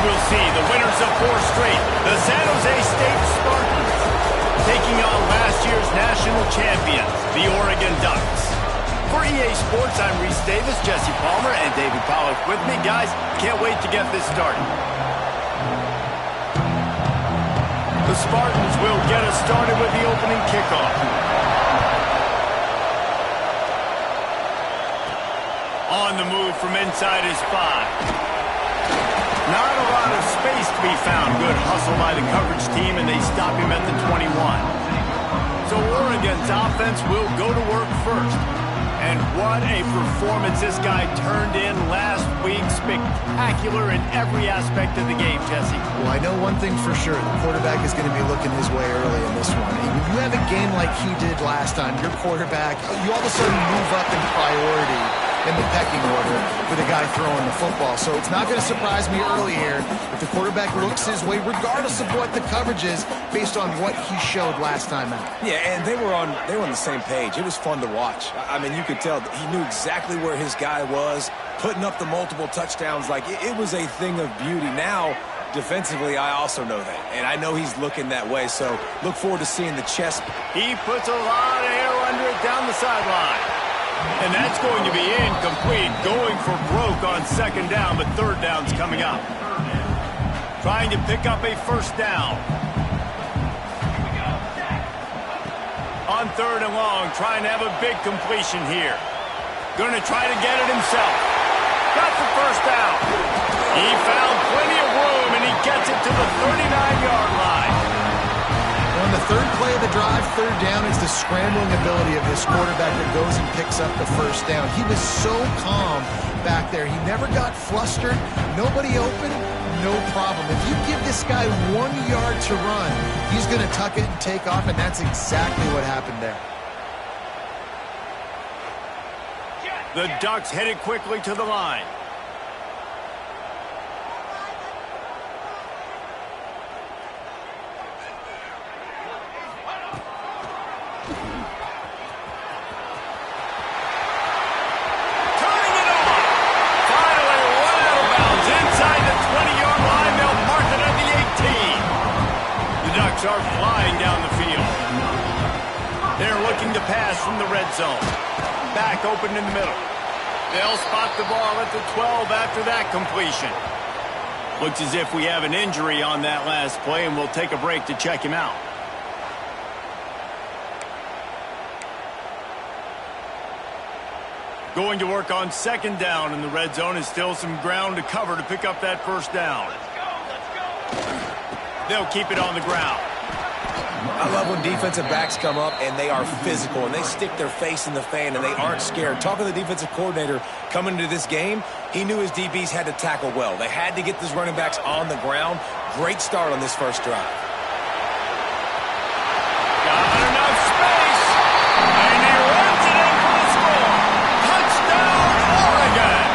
we'll see the winners of 4 straight, the San Jose State Spartans, taking on last year's national champions, the Oregon Ducks. For EA Sports, I'm Reese Davis, Jesse Palmer, and David Pollack with me. Guys, can't wait to get this started. The Spartans will get us started with the opening kickoff. On the move from inside his 5. Not a lot of space to be found. Good hustle by the coverage team, and they stop him at the 21. So Oregon's offense will go to work first. And what a performance this guy turned in last week. Spectacular in every aspect of the game, Jesse. Well, I know one thing for sure. The quarterback is going to be looking his way early in this one. When you have a game like he did last time, your quarterback, you all of a sudden move up in priority in the pecking order for the guy throwing the football. So it's not going to surprise me early here if the quarterback looks his way, regardless of what the coverage is, based on what he showed last time out. Yeah, and they were on the same page. It was fun to watch. I mean, you could tell that he knew exactly where his guy was, putting up the multiple touchdowns. Like, it was a thing of beauty. Now, defensively, I also know that, and I know he's looking that way, so look forward to seeing the chest. He puts a lot of air under it down the sideline. And that's going to be incomplete, going for broke on 2nd down, but 3rd down's coming up. Trying to pick up a 1st down. On 3rd and long, trying to have a big completion here. Going to try to get it himself. Got the 1st down. He found plenty of room, and he gets it to the 39-yard line. On the 3rd play of the drive, 3rd down, is the scrambling ability of this quarterback that goes and picks up the 1st down. He was so calm back there. He never got flustered. Nobody open, no problem. If you give this guy 1 yard to run, he's going to tuck it and take off, and that's exactly what happened there. The Ducks headed quickly to the line. Are flying down the field. They're looking to pass from the red zone. Back open in the middle. They'll spot the ball at the 12 after that completion. Looks as if we have an injury on that last play, and we'll take a break to check him out. Going to work on 2nd down in the red zone, and still some ground to cover to pick up that 1st down. They'll keep it on the ground. I love when defensive backs come up and they are physical and they stick their face in the fan and they aren't scared. Talking to the defensive coordinator coming into this game, he knew his DBs had to tackle well. They had to get these running backs on the ground. Great start on this 1st drive. Got enough space, and he runs it in for the score. Touchdown, Oregon!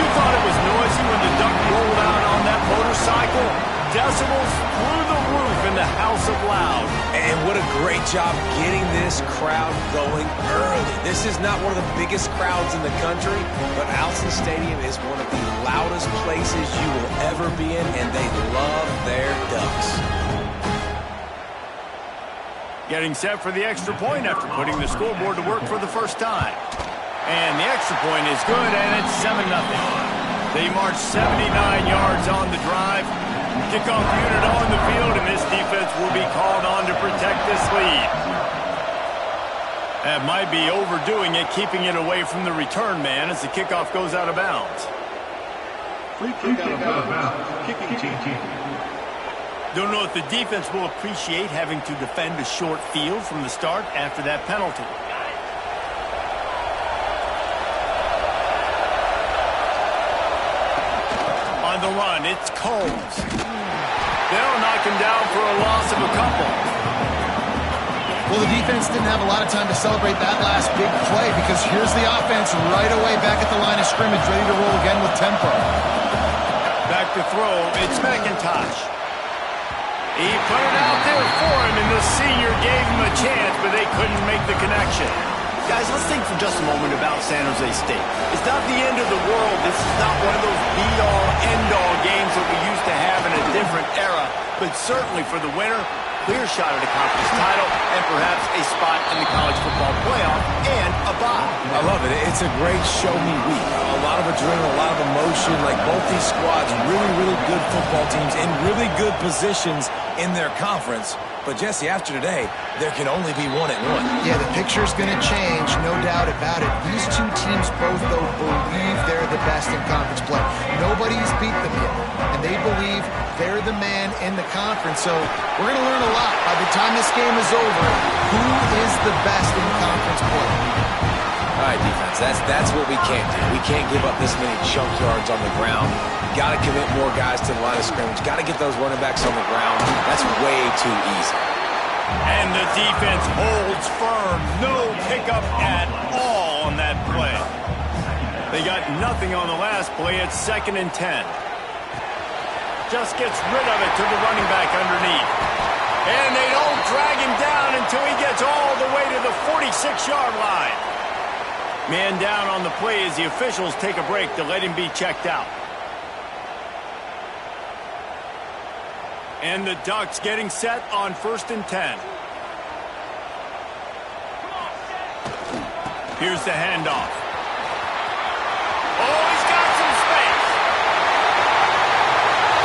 You thought it was noisy when the Duck rolled out on that motorcycle? Decibels through the roof in the House of Loud. And what a great job getting this crowd going early. This is not one of the biggest crowds in the country, but Allison Stadium is one of the loudest places you will ever be in, and they love their Ducks. Getting set for the extra point after putting the scoreboard to work for the 1st time. And the extra point is good, and it's 7-0. They march 79 yards on the drive. Kickoff unit on the field, and this defense will be called on to protect this lead. That might be overdoing it, keeping it away from the return man as the kickoff goes out of bounds. Free kick out of bounds. Kicking team. Don't know if the defense will appreciate having to defend a short field from the start after that penalty. On the run, it's Combs. They'll knock him down for a loss of a couple. Well, the defense didn't have a lot of time to celebrate that last big play because here's the offense right away back at the line of scrimmage, ready to roll again with tempo. Back to throw, it's McIntosh. He put it out there for him, and the senior gave him a chance, but they couldn't make the connection. Guys, let's think for just a moment about San Jose State. It's not the end of the world. This is not one of those be-all, end-all games that we used to have in a different era. But certainly for the winner, clear shot at a conference title and perhaps a spot in the college football playoff and a bye. I love it. It's a great show-me week. A lot of adrenaline, a lot of emotion. Like both these squads, really, really good football teams in really good positions in their conference. But, Jesse, after today, there can only be one at one. Yeah, the picture's going to change, no doubt about it. These two teams both, though, believe they're the best in conference play. Nobody's beat them yet, and they believe they're the man in the conference. So we're going to learn a lot. By the time this game is over, who is the best in conference play? All right, defense, that's what we can't do. We can't give up this many chunk yards on the ground. Got to commit more guys to the line of scrimmage. Got to get those running backs on the ground. That's way too easy. And the defense holds firm. No pickup at all on that play. They got nothing on the last play. It's 2nd and 10. Just gets rid of it to the running back underneath. And they don't drag him down until he gets all the way to the 46-yard line. Man down on the play as the officials take a break to let him be checked out. And the Ducks getting set on 1st and 10. Here's the handoff. Oh, he's got some space.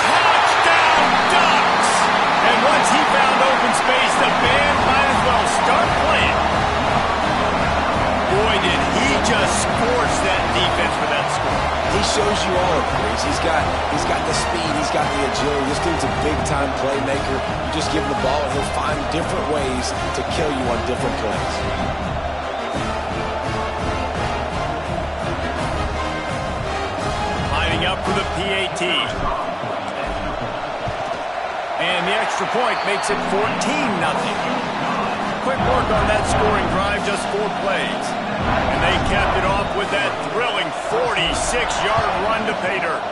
Touchdown, Ducks! And once he found open space, the band might as well start playing. Boy, did he just scorch that defense for that score. He shows you all of it. He's got the speed, he's got the agility. This dude's a big-time playmaker. You just give him the ball, and he'll find different ways to kill you on different plays. Lining up for the PAT. And the extra point makes it 14-0. Quick work on that scoring drive, just 4 plays. And they capped it off with that thrilling 46-yard run to pay dirt.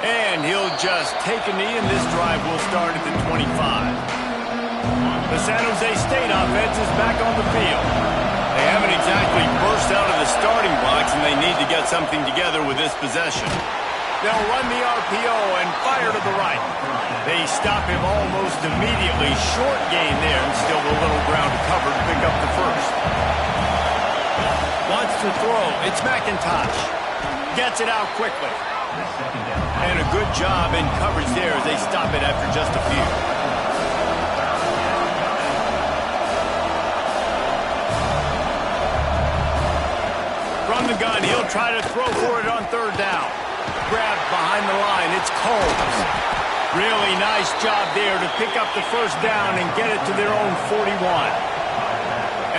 And he'll just take a knee, and this drive will start at the 25. The San Jose State offense is back on the field. They haven't exactly burst out of the starting blocks, and they need to get something together with this possession. They'll run the RPO and fire to the right. They stop him almost immediately. Short gain there, and still a little ground to cover to pick up the first. Wants to throw. It's McIntosh. Gets it out quickly. And a good job in coverage there as they stop it after just a few. From the gun, he'll try to throw for it on 3rd down. Grabbed behind the line. It's Combs. Really nice job there to pick up the first down and get it to their own 41.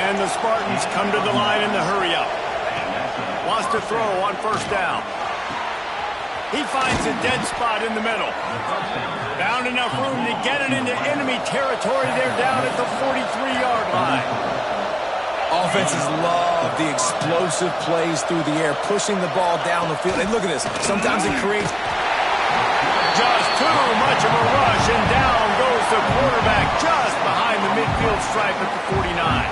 And the Spartans come to the line in the hurry-up. Wants to throw on 1st down. He finds a dead spot in the middle. Found enough room to get it into enemy territory. They're down at the 43-yard line. Offenses love the explosive plays through the air, pushing the ball down the field. And look at this. Sometimes it creates just too much of a rush, and down goes the quarterback just behind the midfield stripe at the 49.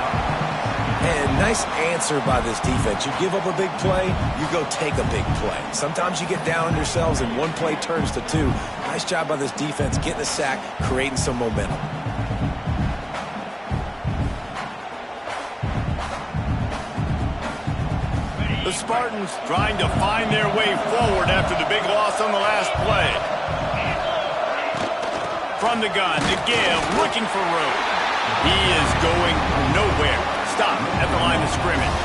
And nice answer by this defense. You give up a big play, you go take a big play. Sometimes you get down on yourselves and one play turns to 2. Nice job by this defense getting a sack, creating some momentum. The Spartans trying to find their way forward after the big loss on the last play. From the gun, to give, looking for room. He is going nowhere. Stop at the line of scrimmage.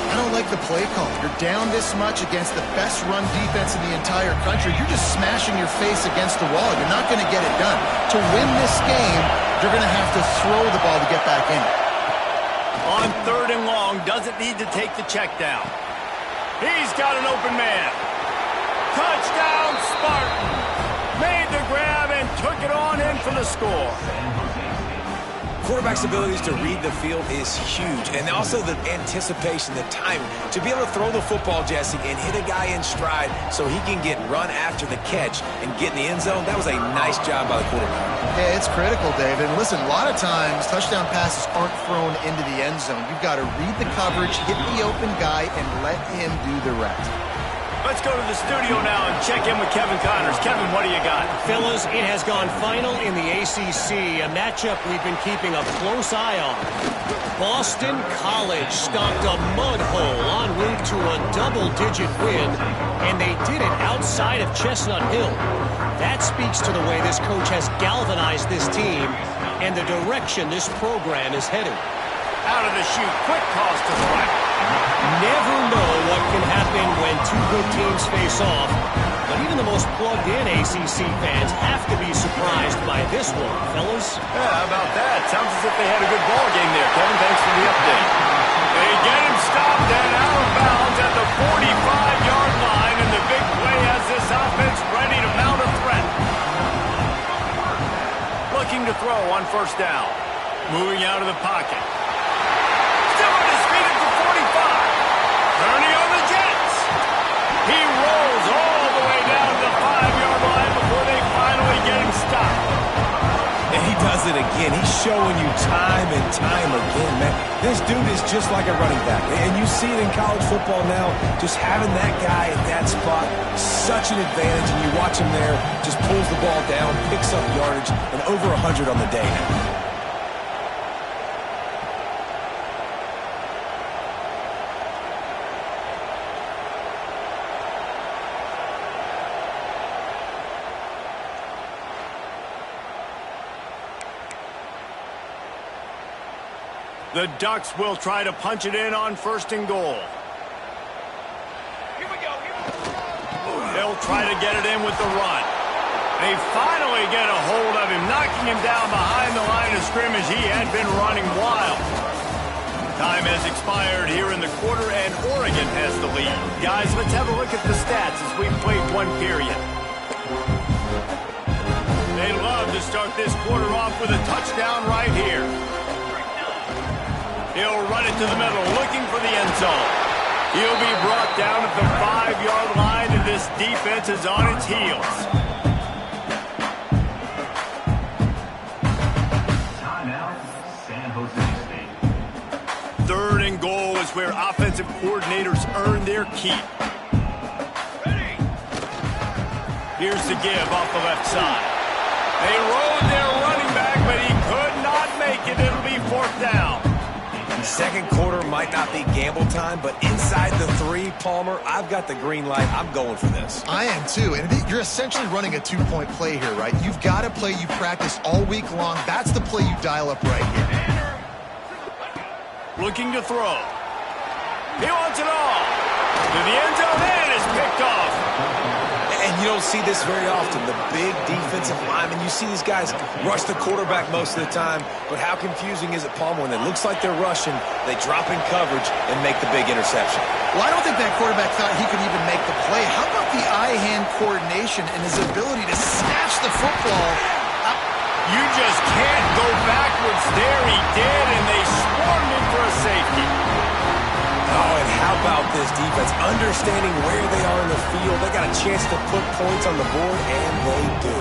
I don't like the play call. You're down this much against the best run defense in the entire country. You're just smashing your face against the wall. You're not going to get it done. To win this game, you're going to have to throw the ball to get back in it. On 3rd and long, doesn't need to take the check down. He's got an open man. Touchdown, Spartan. Made the grab and took it on in for the score. quarterback's abilities to read the field is huge. And also the anticipation, the timing. To be able to throw the football, Jesse, and hit a guy in stride so he can get run after the catch and get in the end zone, that was a nice job by the quarterback. Yeah, it's critical, David. And listen, a lot of times touchdown passes aren't thrown into the end zone. You've got to read the coverage, hit the open guy, and let him do the rest. Let's go to the studio now and check in with Kevin Connors. Kevin, what do you got? Fellas, it has gone final in the ACC, a matchup we've been keeping a close eye on. Boston College stopped a mud hole en route to a double-digit win, and they did it outside of Chestnut Hill. That speaks to the way this coach has galvanized this team and the direction this program is heading. Out of the chute, quick toss to the right. Never know what can happen when two good teams face off, but even the most plugged-in ACC fans have to be surprised by this one, fellas. Yeah, how about that? Sounds as if they had a good ball game there. Kevin, thanks for the update. They get him stopped and out of bounds at the 45-yard line, and the big play has this offense ready to mount a threat. Looking to throw on first down. Moving out of the pocket. Still on his feet at the 45. Turning on the Jets. He rolls all the way down to the 5-yard line before they finally get him stopped. And he does it again. He's showing you time and time again, man. This dude is just like a running back. And you see it in college football now. Just having that guy at that spot, such an advantage. And you watch him there, just pulls the ball down, picks up yardage, and over 100 on the day now. The Ducks will try to punch it in on first and goal. Here we go. They'll try to get it in with the run. They finally get a hold of him, knocking him down behind the line of scrimmage. He had been running wild. Time has expired here in the quarter, and Oregon has the lead. Guys, let's have a look at the stats as we've played one period. They love to start this quarter off with a touchdown right here. He'll run it to the middle, looking for the end zone. He'll be brought down at the 5-yard line, and this defense is on its heels. Timeout, San Jose State. Third and goal is where offensive coordinators earn their keep. Here's the give off the left side. They rode their running back, but he could not make it. It'll be fourth down. Second quarter might not be gamble time, but inside the 3, Palmer, I've got the green light. I'm going for this. I am too, and you're essentially running a 2-point play here, right? You've got a play you practice all week long. That's the play you dial up right here. Looking to throw. He wants it all. To the end zone, and is picked off. And you don't see this very often, the big defensive linemen. You see these guys rush the quarterback most of the time, but how confusing is it, Palmer, when it looks like they're rushing, they drop in coverage and make the big interception? Well, I don't think that quarterback thought he could even make the play. How about the eye-hand coordination and his ability to snatch the football? You just can't go backwards there. He did, and they swarmed him for a safety. Oh, and how about this defense? Understanding where they are in the field. They got a chance to put points on the board, and they do.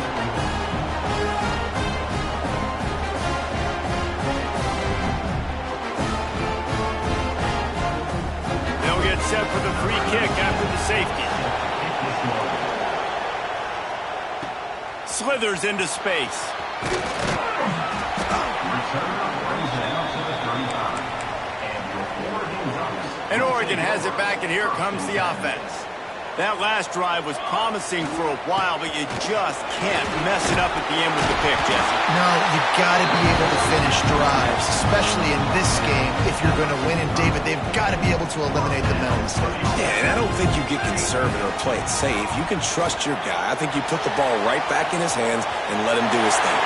They'll get set for the free kick after the safety. Slithers into space. And Oregon has it back, and here comes the offense. That last drive was promising for a while, but you just can't mess it up at the end with the pick, Jesse. No, you've got to be able to finish drives, especially in this game if you're going to win. And, David, they've got to be able to eliminate the mental mistakes. Yeah, and I don't think you get conservative or play it safe. You can trust your guy. I think you put the ball right back in his hands and let him do his thing.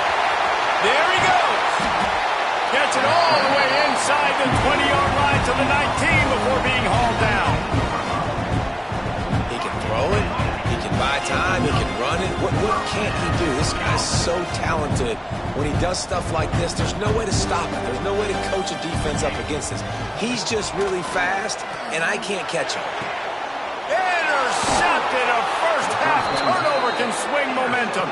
There he goes. Gets it all the way inside the 20-yard line to the 19 before being hauled down. He can throw it. He can buy time. He can run it. What can't he do? This guy's so talented. When he does stuff like this, there's no way to stop it. There's no way to coach a defense up against this. He's just really fast, and I can't catch him. Intercepted. A first-half turnover can swing momentum.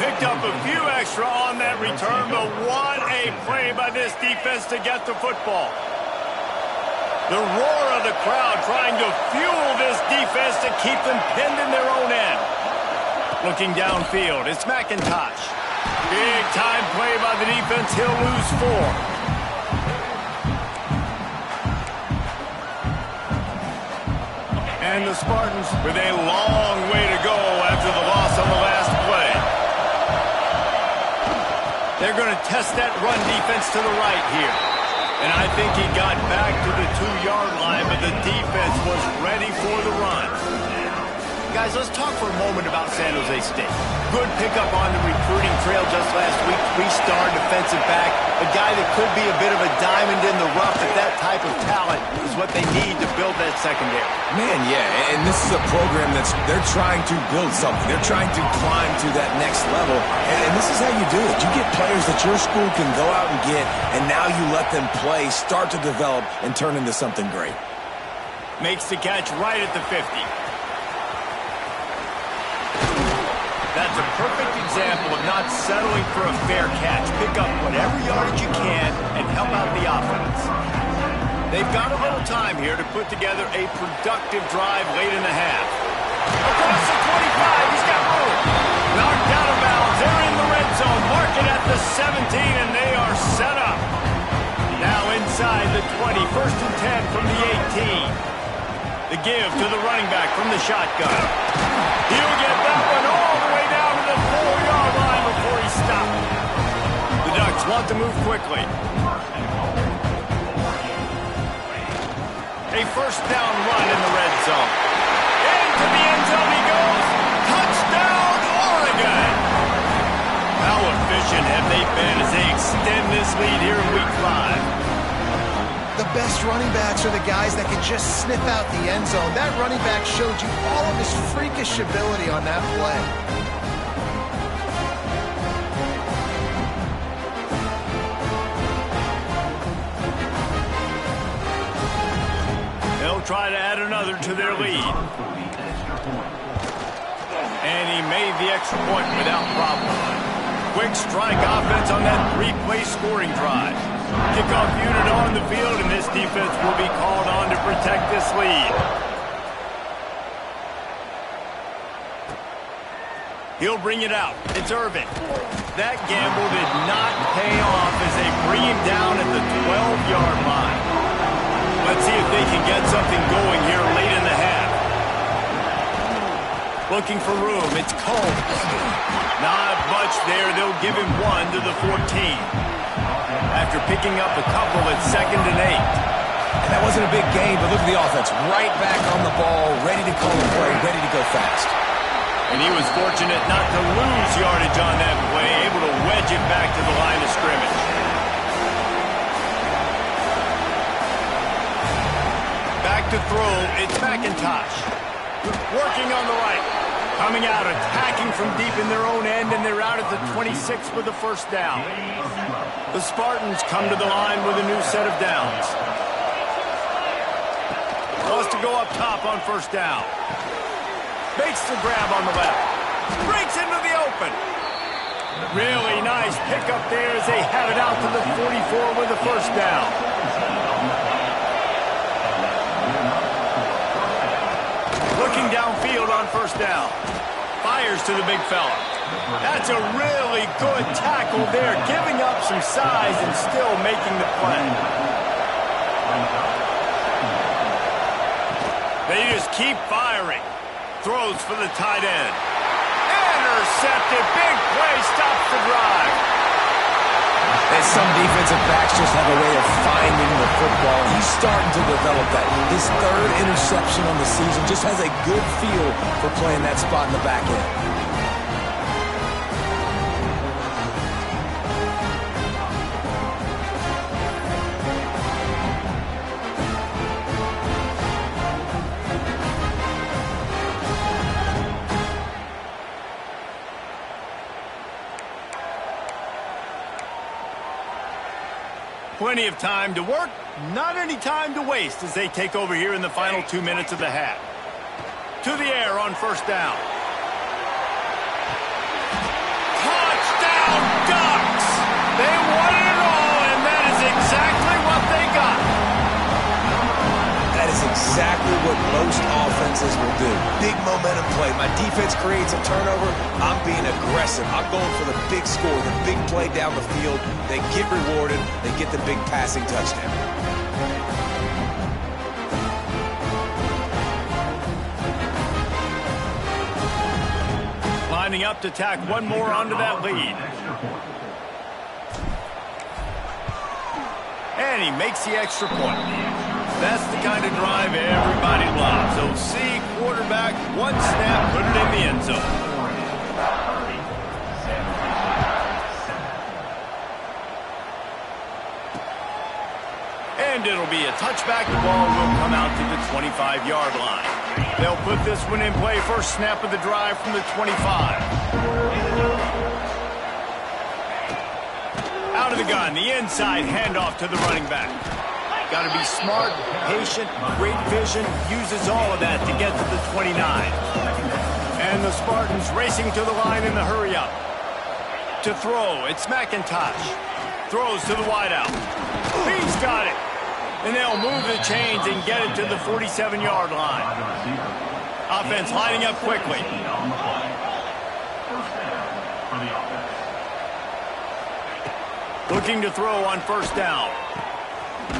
Picked up a few extra on that return, but what a play by this defense to get the football. The roar of the crowd trying to fuel this defense to keep them pinned in their own end. Looking downfield, it's McIntosh. Big time play by the defense. He'll lose 4. And the Spartans with a long way to go after the loss on the last play. They're going to test that run defense to the right here. And I think he got back to the 2-yard line, but the defense was ready for the run. Guys, let's talk for a moment about San Jose State. Good pickup on the recruiting trail just last week. 3-star defensive back. A guy that could be a bit of a diamond in the rough, but that type of talent is what they need to build that secondary. Man, yeah, and this is a program they're trying to build something. They're trying to climb to that next level, and this is how you do it. You get players that your school can go out and get, and now you let them play, start to develop, and turn into something great. Makes the catch right at the 50. That's a perfect example of not settling for a fair catch. Pick up whatever yardage you can and help out the offense. They've got a little time here to put together a productive drive late in the half. Across the 25, he's got room. Knocked out of bounds. They're in the red zone. Mark it at the 17, and they are set up. Now inside the 20, 1st and 10 from the 18. The give to the running back from the shotgun. He'll get that one all the way down to the 4-yard line before he stopped. The Ducks want to move quickly. A first down run in the red zone. Into the end zone he goes. Touchdown, Oregon! How efficient have they been as they extend this lead here in Week 5? The best running backs are the guys that can just sniff out the end zone. That running back showed you all of his freakish ability on that play. They'll try to add another to their lead. And he made the extra point without problem. Quick strike offense on that 3-play scoring drive. Kickoff unit on the field, and this defense will be called on to protect this lead. He'll bring it out. It's Irvin. That gamble did not pay off as they bring him down at the 12-yard line. Let's see if they can get something going here late in the half. Looking for room. It's Combs. Not much there. They'll give him 1 to the 14. After picking up a couple at 2nd and 8. And that wasn't a big gain, but look at the offense. Right back on the ball, ready to call a play, ready to go fast. And he was fortunate not to lose yardage on that play, able to wedge it back to the line of scrimmage. Back to throw, it's McIntosh. Working on the right. Coming out, attacking from deep in their own end, and they're out at the 26 for the first down. The Spartans come to the line with a new set of downs. Wants to go up top on first down. Makes the grab on the left. Breaks into the open. Really nice pickup there as they have it out to the 44 with the first down. Looking downfield on first down. Fires to the big fella. That's a really good tackle there, giving up some size and still making the play. They just keep firing. Throws for the tight end. Intercepted. Big play. Stops the drive. And some defensive backs just have a way of finding the football. He's starting to develop that. His 3rd interception on the season just has a good feel for playing that spot in the back end. Plenty of time to work, not any time to waste as they take over here in the final 2 minutes of the half. To the air on first down. Touchdown Ducks! They won it all, and that is exactly what they got. That is exactly what most offenses will do. Big momentum play. My defense creates a turnover. I'm being aggressive. I'm going for the big score, the big play down the field. They get rewarded. They get the big passing touchdown. Lining up to tack one more onto that lead. And he makes the extra point. That's the kind of drive everybody loves. OC, quarterback, one snap, put it in the end zone. And it'll be a touchback. The ball will come out to the 25-yard line. They'll put this one in play. First snap of the drive from the 25. Out of the gun, the inside handoff to the running back. Got to be smart, patient, great vision, uses all of that to get to the 29. And the Spartans racing to the line in the hurry-up. To throw, it's McIntosh. Throws to the wideout. He's got it. And they'll move the chains and get it to the 47-yard line. Offense lining up quickly. Looking to throw on first down.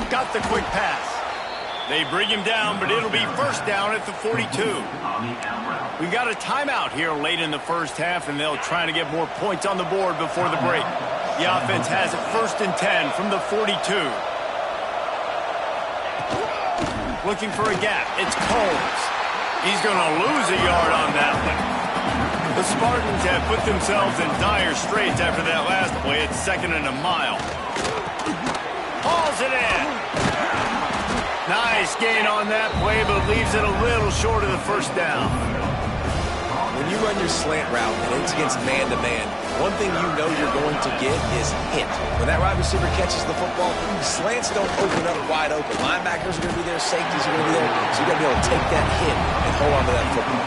Got the quick pass. They bring him down, but it'll be first down at the 42. We got a timeout here late in the first half, and they'll try to get more points on the board before the break. The offense has it first and 10 from the 42. Looking for a gap. It's Coles. He's going to lose a yard on that one. The Spartans have put themselves in dire straits after that last play. It's second and a mile. Hauls it in. Nice gain on that play, but leaves it a little short of the first down. When you run your slant route and it's against man-to-man, one thing you know you're going to get is hit. When that wide receiver catches the football, slants don't open up wide open. Linebackers are going to be there, safeties are going to be there, so you got to be able to take that hit and hold on to that football.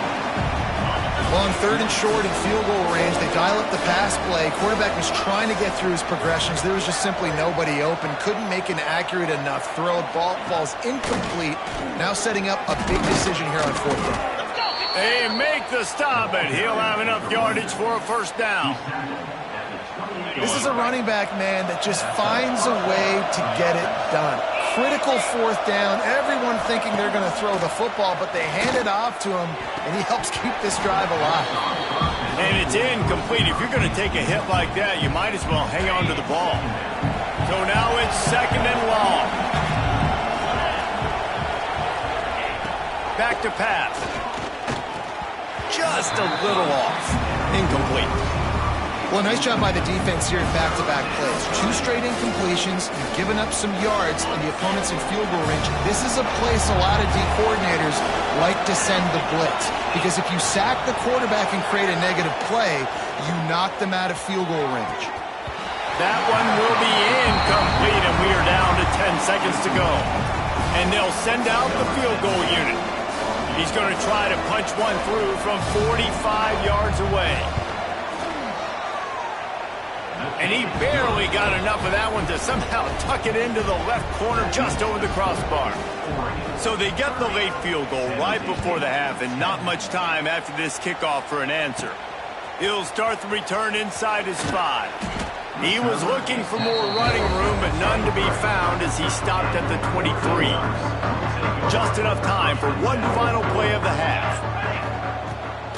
Well, on third and short and field goal range, they dial up the pass play. Quarterback was trying to get through his progressions. There was just simply nobody open. Couldn't make an accurate enough throw. Ball falls incomplete. Now setting up a big decision here on fourth down. They make the stop, but he'll have enough yardage for a first down. This is a running back, man, that just finds a way to get it done. Critical fourth down. Everyone thinking they're going to throw the football, but they hand it off to him, and he helps keep this drive alive. And it's incomplete. If you're going to take a hit like that, you might as well hang on to the ball. So now it's second and long. Back to pass. Just a little off. Incomplete. Well, nice job by the defense here in back-to-back plays. 2 straight incompletions. You've given up some yards, and the opponent's in field goal range. This is a place a lot of D coordinators like to send the blitz, because if you sack the quarterback and create a negative play, you knock them out of field goal range. That one will be incomplete, and we are down to 10 seconds to go. And they'll send out the field goal unit. He's going to try to punch one through from 45 yards away. And he barely got enough of that one to somehow tuck it into the left corner just over the crossbar. So they get the late field goal right before the half, and not much time after this kickoff for an answer. He'll start the return inside his 5. He was looking for more running room, but none to be found as he stopped at the 23. Just enough time for one final play of the half.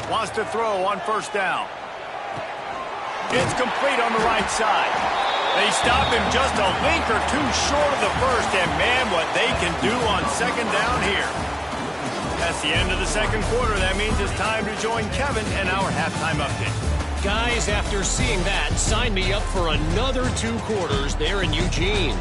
Wants to throw on first down. It's complete on the right side. They stop him just a link or two short of the first, and man, what they can do on second down here. That's the end of the second quarter. That means it's time to join Kevin and our halftime update. Guys, after seeing that, sign me up for another 2 quarters there in Eugene.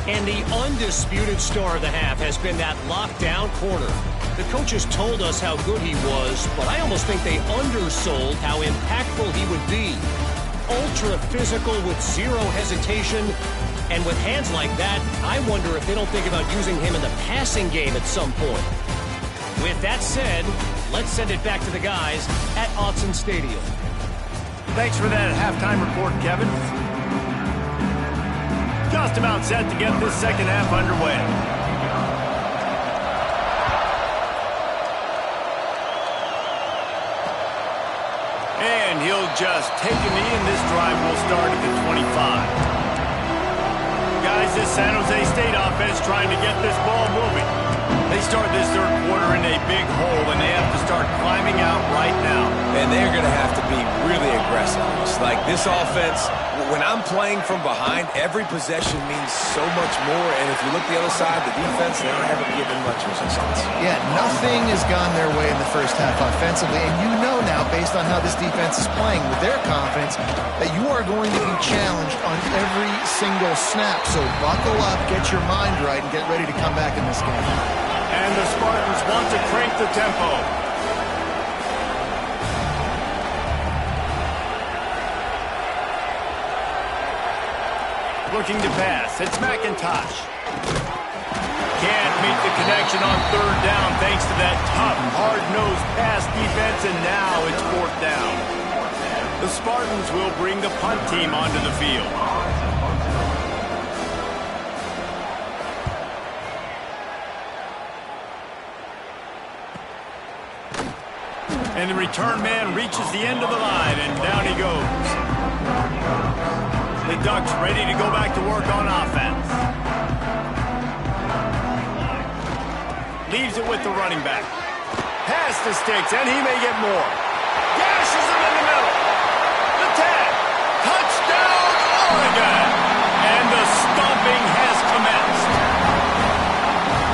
And the undisputed star of the half has been that lockdown corner. The coaches told us how good he was, but I almost think they undersold how impactful he would be. Ultra physical with zero hesitation, And with hands like that, I wonder if they don't think about using him in the passing game at some point. With that said, let's send it back to the guys at Autzen Stadium. Thanks for that halftime report, Kevin. Just about set to get this second half underway. And he'll just take a knee, and this drive will start at the 25. Guys, this San Jose State offense trying to get this ball moving. They start this third quarter in a big hole, and they have to start climbing out right now. And they're going to have to be really aggressive. It's like this offense, when I'm playing from behind, every possession means so much more. And if you look the other side, the defense, they haven't given much resistance. Yeah, nothing has gone their way in the first half offensively. And you know now, based on how this defense is playing with their confidence, that you are going to be challenged on every single snap. So buckle up, get your mind right, and get ready to come back in this game. And the Spartans want to crank the tempo. Looking to pass. It's McIntosh. Can't meet the connection on third down thanks to that tough, hard-nosed pass defense, and now it's fourth down. The Spartans will bring the punt team onto the field. And the return man reaches the end of the line, and down he goes. The Ducks ready to go back to work on offense. Leaves it with the running back. Pass to Sticks, and he may get more. Gashes him in the middle. The tag. Touchdown, Oregon. And the stomping has commenced.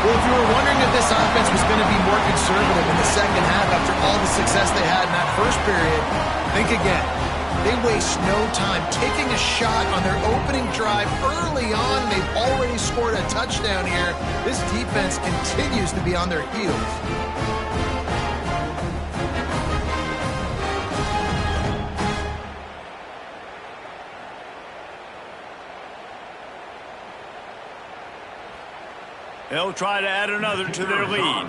Well, if you were wondering if this offense was going to be more conservative in the second half after all the success they had in that first period, think again. They waste no time taking a shot on their opening drive early on. They've already scored a touchdown here. This defense continues to be on their heels. They'll try to add another to their lead.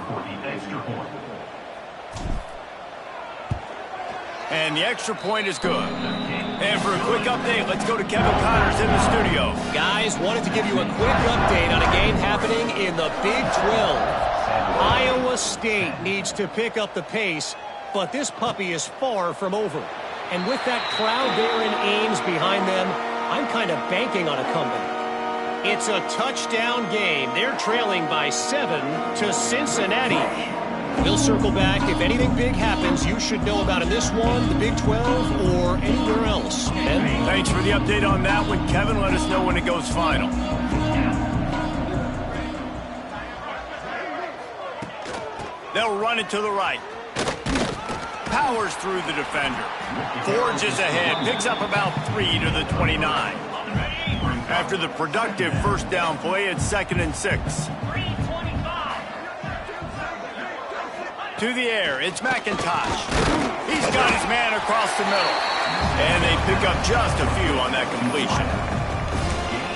And the extra point is good. And for a quick update, let's go to Kevin Connors in the studio. Guys, wanted to give you a quick update on a game happening in the Big 12. Iowa State needs to pick up the pace, but this puppy is far from over. And with that crowd there in Ames behind them, I'm kind of banking on a comeback. It's a touchdown game. They're trailing by 7 to Cincinnati. We'll circle back. If anything big happens, you should know about in this one, the Big 12, or anywhere else. Ben? Thanks for the update on that one, Kevin. Let us know when it goes final. They'll run it to the right. Powers through the defender. Forges ahead. Picks up about 3 to the 29. After the productive first down play, it's 2nd and 6. To the air, it's McIntosh. He's got his man across the middle. And they pick up just a few on that completion.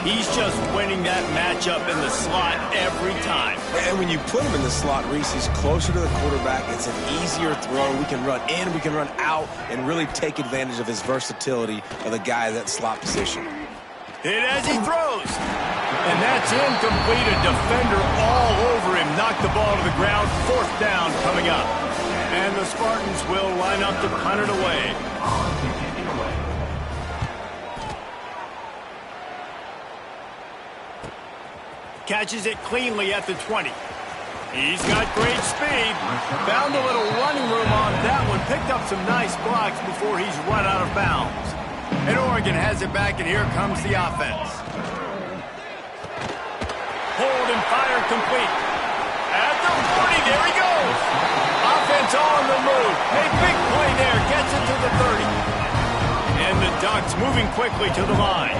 He's just winning that matchup in the slot every time. And when you put him in the slot, Reese, he's closer to the quarterback. It's an easier throw. We can run in, we can run out, and really take advantage of his versatility of the guy in that slot position. Hit as he throws. And that's incomplete. A defender all over him. Knocked the ball to the ground. 4th down coming up. And the Spartans will line up to punt it away. Catches it cleanly at the 20. He's got great speed. Found a little running room on that one. Picked up some nice blocks before he's run out of bounds. And Oregon has it back, and here comes the offense. Hold and fire complete. At the 40, there he goes. Offense on the move. A big play there, gets it to the 30. And the Ducks moving quickly to the line.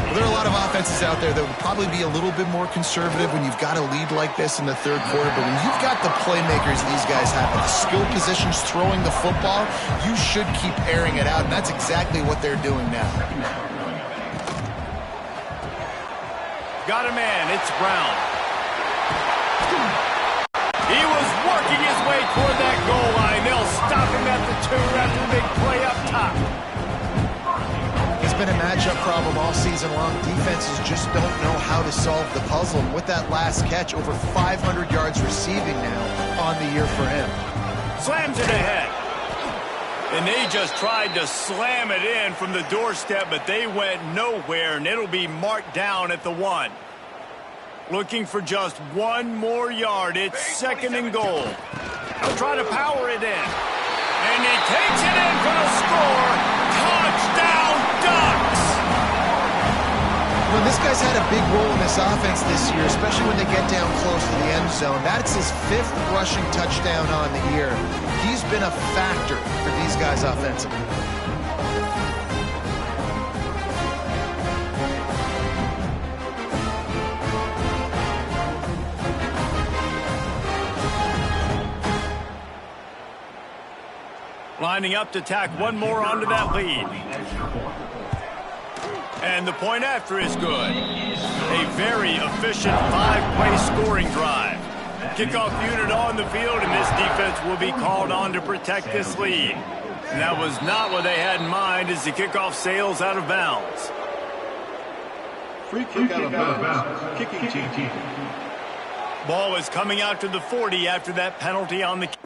Well, there are a lot of offenses out there that would probably be a little bit more conservative when you've got a lead like this in the third quarter. But when you've got the playmakers these guys have at the skill positions throwing the football, you should keep airing it out. And that's exactly what they're doing now. Got a man. It's Brown. He was working his way toward that goal line. They'll stop him at the 2 after the big play up top. It's been a matchup problem all season long. Defenses just don't know how to solve the puzzle. And with that last catch, over 500 yards receiving now on the year for him. Slams it ahead. And they just tried to slam it in from the doorstep, but they went nowhere, and it'll be marked down at the 1. Looking for just 1 more yard. It's 2nd and goal. He'll try to power it in. And he takes it in for the score. Touchdown, Ducks! Well, this guy's had a big role in this offense this year, especially when they get down close to the end zone. That's his 5th rushing touchdown on the year. He's been a factor for these guys offensively. Lining up to tack 1 more onto that lead. And the point after is good. A very efficient 5-play scoring drive. Kickoff unit on the field, and this defense will be called on to protect this lead. And that was not what they had in mind as the kickoff sails out of bounds. Free kick out of bounds. Kicking team. Ball is coming out to the 40 after that penalty on the kick.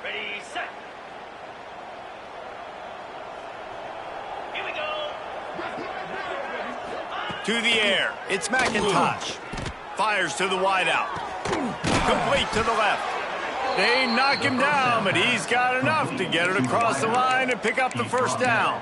Ready, set. Here we go. To the air. It's McIntosh. Fires to the wideout. Complete to the left. They knock him down, but he's got enough to get it across the line and pick up the 1st down.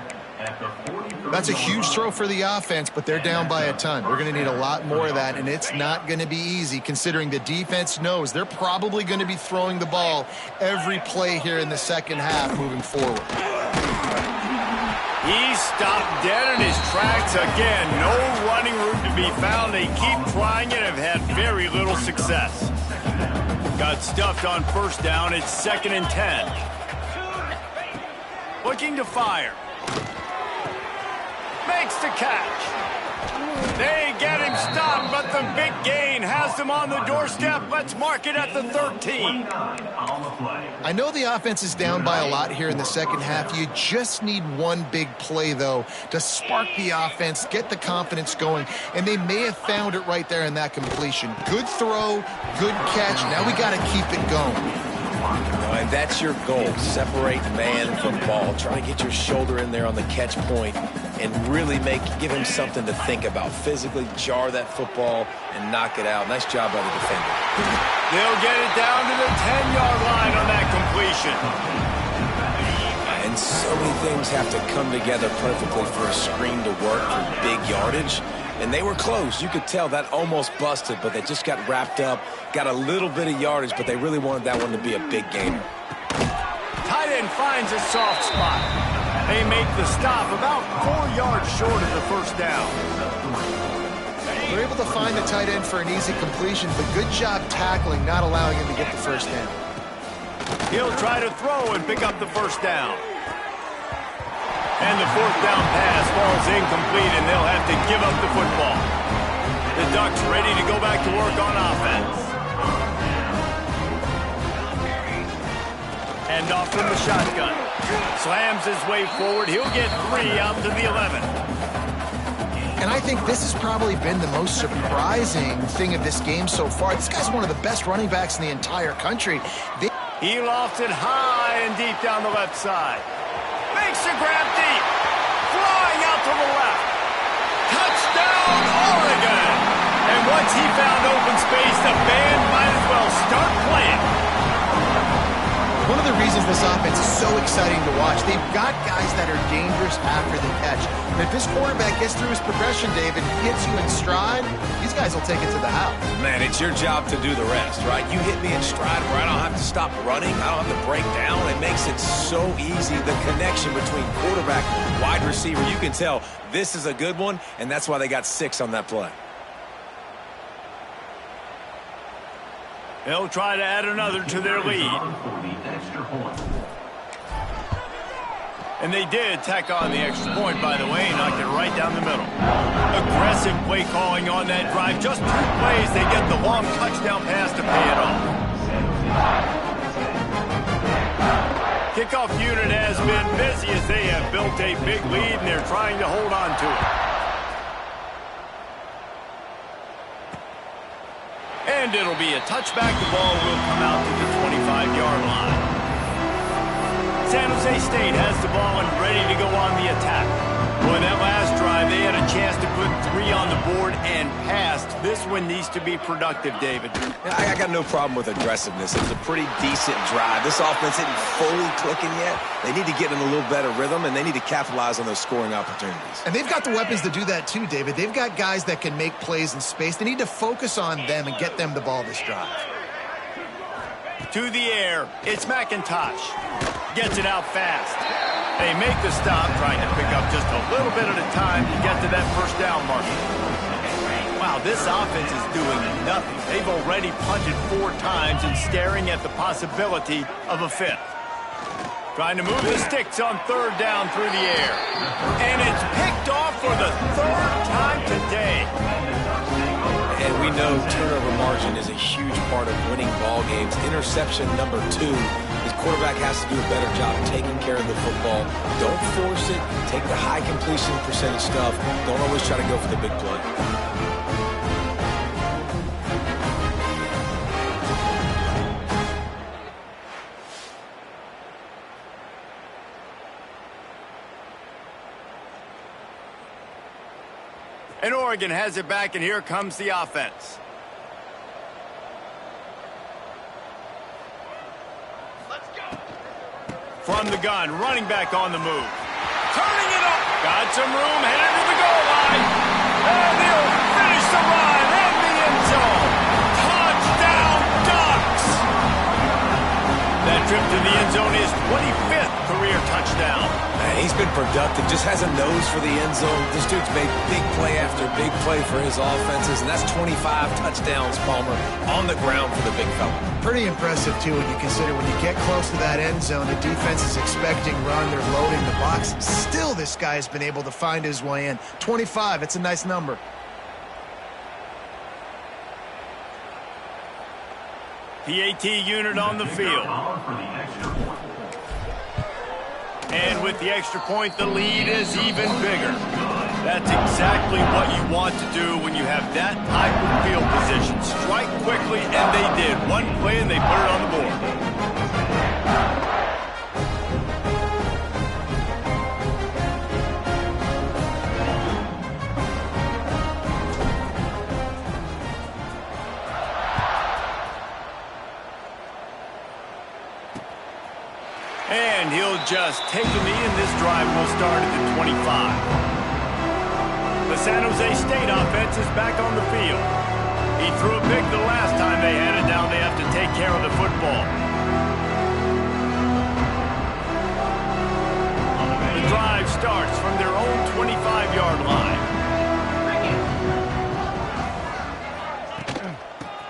That's a huge throw for the offense, but they're down by a ton. They're going to need a lot more of that, and it's not going to be easy considering the defense knows they're probably going to be throwing the ball every play here in the second half moving forward. He stopped dead in his tracks again. No running room to be found. They keep trying it and have had very little success. Got stuffed on 1st down. It's 2nd and 10. Looking to fire. Makes the catch. They get him stopped, but the big gain has them on the doorstep. Let's mark it at the 13. I know the offense is down by a lot here in the second half. You just need 1 big play, though, to spark the offense, get the confidence going, and they may have found it right there in that completion. Good throw, good catch. Now we got to keep it going. And that's your goal. Separate man from ball. Try to get your shoulder in there on the catch point and really give him something to think about. Physically jar that football and knock it out. Nice job by the defender. They'll get it down to the 10-yard line on that completion. And so many things have to come together perfectly for a screen to work for big yardage. And they were close. You could tell that almost busted, but they just got wrapped up, got a little bit of yardage, but they really wanted that one to be a big gainer. Tight end finds a soft spot. They make the stop about 4 yards short of the 1st down. They're able to find the tight end for an easy completion, but good job tackling, not allowing him to get the 1st down. He'll try to throw and pick up the 1st down. And the 4th down pass falls incomplete, and they'll have to give up the football. The Ducks ready to go back to work on offense. Hand off from the shotgun. Slams his way forward. He'll get 3 out to the 11. And I think this has probably been the most surprising thing of this game so far. This guy's one of the best running backs in the entire country. He lofts it high and deep down the left side. Makes a grab deep. Flying out to the left. Touchdown, Oregon! And once he found open space, the band might as well start playing. One of the reasons this offense is so exciting to watch, they've got guys that are dangerous after the catch. And if this quarterback gets through his progression, David, hits you in stride, these guys will take it to the house. Man, it's your job to do the rest, right? You hit me in stride where I don't have to stop running. I don't have to break down. It makes it so easy. The connection between quarterback and wide receiver, you can tell this is a good one, and that's why they got 6 on that play. They'll try to add another to their lead. For the extra point. And they did tack on the extra point, by the way, and knocked it right down the middle. Aggressive play calling on that drive. Just 2 plays, they get the long touchdown pass to pay it off. Kickoff unit has been busy as they have built a big lead, and they're trying to hold on to it. And it'll be a touchback. The ball will come out to the 25-yard line. San Jose State has the ball and ready to go on the attack. Well, in that last drive, they had a chance to put 3 on the board and passed. This one needs to be productive, David. I got no problem with aggressiveness. It was a pretty decent drive. This offense isn't fully clicking yet. They need to get in a little better rhythm, and they need to capitalize on those scoring opportunities. And they've got the weapons to do that too, David. They've got guys that can make plays in space. They need to focus on them and get them the ball this drive. To the air, it's McIntosh. Gets it out fast. They make the stop, trying to pick up just a little bit at a time to get to that first down marker. Wow, this offense is doing nothing. They've already punted 4 times and staring at the possibility of a 5th. Trying to move the sticks on 3rd down through the air. And it's picked off for the 3rd time today. And we know turnover margin is a huge part of winning ball games. Interception number 2. His quarterback has to do a better job taking care of the football. Don't force it. Take the high completion percentage stuff. Don't always try to go for the big play. And Oregon has it back, and here comes the offense. Let's go. From the gun, running back on the move. Turning it up. Got some room, headed to the goal line. And he'll finish the run in the end zone. Touchdown, Ducks. That trip to the end zone is 25th career touchdown. Man, he's been productive, just has a nose for the end zone. This dude's made big play after big play for his offenses, and that's 25 touchdowns, Palmer, on the ground for the big fella. Pretty impressive, too, when you consider when you get close to that end zone, the defense is expecting run, they're loading the box. Still, this guy has been able to find his way in. 25, it's a nice number. PAT unit on the field. And with the extra point, the lead is even bigger. That's exactly what you want to do when you have that type of field position. Strike quickly, and they did. 1 play, and they put it on the board. And he'll just take a knee, and this drive will start at the 25. The San Jose State offense is back on the field. He threw a pick the last time they had it. Now they have to take care of the football. The drive starts from their own 25-yard line.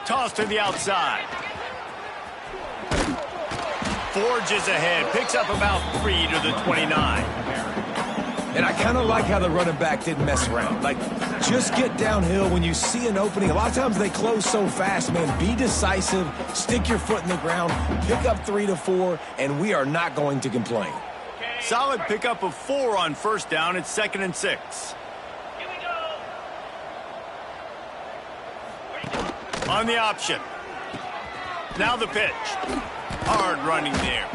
Toss to the outside. Forges ahead, picks up about 3 to the 29. And I kind of like how the running back didn't mess around. Like, just get downhill when you see an opening. A lot of times they close so fast, man. Be decisive, stick your foot in the ground, pick up 3 to 4, and we are not going to complain. Solid pickup of 4 on 1st down. It's 2nd and 6. Here we go. On the option. Now the pitch. Hard running there.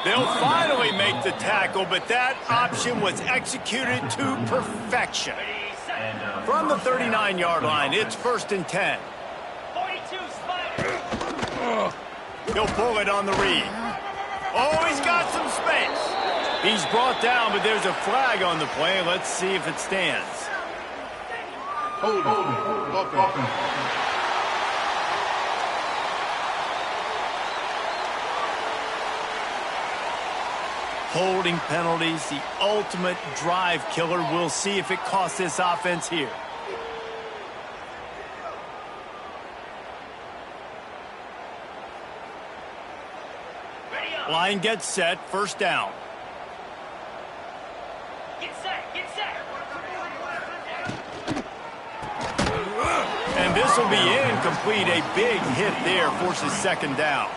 They'll finally make the tackle, but that option was executed to perfection. From the 39-yard line, it's 1st and 10. 42 Spider. He'll pull it on the read. Oh, he's got some space. He's brought down, but there's a flag on the play. Let's see if it stands. Hold it. Holding penalties, the ultimate drive killer. We'll see if it costs this offense here. Line gets set, first down. Get set, get set. And this will be incomplete. A big hit there forces second down.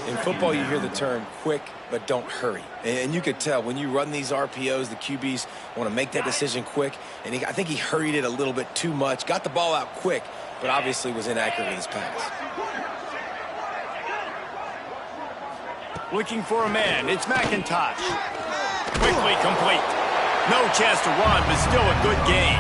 In football, you hear the term quick, but don't hurry. And you could tell when you run these RPOs, the QBs want to make that decision quick. And I think he hurried it a little bit too much. Got the ball out quick, but obviously was inaccurate with his pass. Looking for a man. It's McIntosh. Quickly complete. No chance to run, but still a good gain.